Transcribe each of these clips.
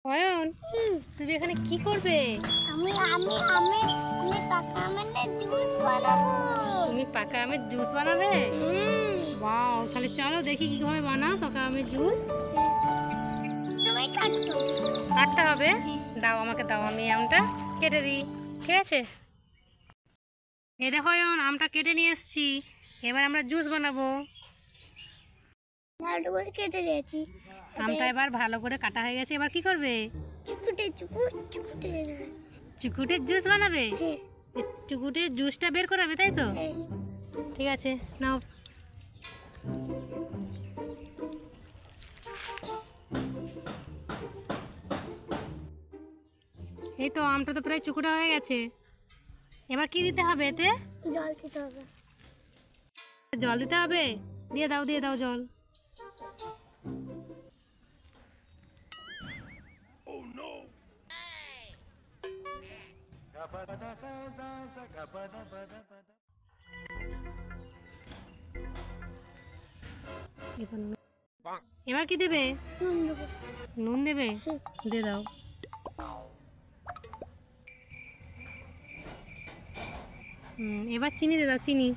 অয়ন, তুমি এখানে কি করবে? আমি আমি আমি আমি পাকা আমের জুস বানাবো। তুমি পাকা আমের জুস বানাবে? ওয়াও, তাহলে চলো দেখি কিভাবে বানাও পাকা আমের জুস। তুমি কাটো। কাটতে হবে? দাও, আমাকে দাও, আমি আমটা কেটে দিই। ঠিক আছে, এই দেখো অয়ন, আমটা কেটে নিয়ে এসেছি। এবার আমরা জুস বানাবো। লাড্ডু করে কেটে নিয়েছি। আমটা এবার ভালো করে কাটা হয়ে গেছে। এবার কি করবে? চুকুটে চুকুটের জুস বানাবে? হ্যাঁ। চুকুটের জুসটা বের করাবে, তাই তো? হ্যাঁ। ঠিক আছে, নাও। এই তো আমটা তো প্রায় চুকুটা হয়ে গেছে। এবার কি দিতে হবে এতে? জল দিতে হবে। জল দিতে হবে? দিয়ে দাও, দিয়ে দাও জল। এবার কি দেবে? নুন দেবো। নুন দেবে? দিয়ে দাও। এবার চিনি দিয়ে দাও, চিনি।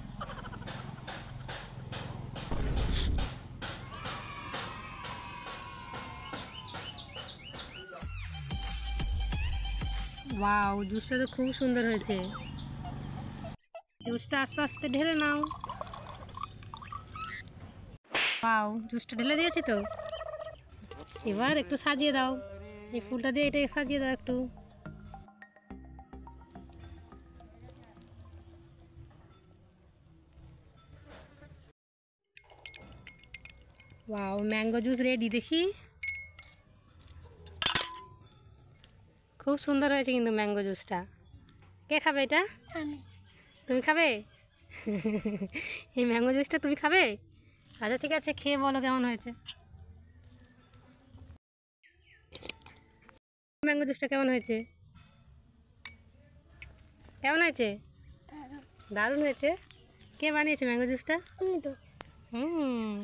ওয়াও, জুসটা তো খুব সুন্দর হয়েছে। জুসটা আস্তে আস্তে ঢেলে নাও। ওয়াও, জুসটা ঢেলে দিয়েছি তো। এবার একটু সাজিয়ে দাও, এই ফুলটা দিয়ে এটা সাজিয়ে দাও একটু। Wow, mango juice ready. দেখি, খুব সুন্দর হয়েছে কিন্তু ম্যাঙ্গো জুসটা। কে খাবে এটা? আমি। তুমি খাবে? এই ম্যাঙ্গো জুসটা তুমি খাবে? আচ্ছা ঠিক আছে, খেয়ে বলো কেমন হয়েছে। ম্যাঙ্গো জুসটা কেমন হয়েছে? কেমন হয়েছে? দারুণ হয়েছে। কে বানিয়েছে ম্যাঙ্গো জুসটা? আমি তো। হুম।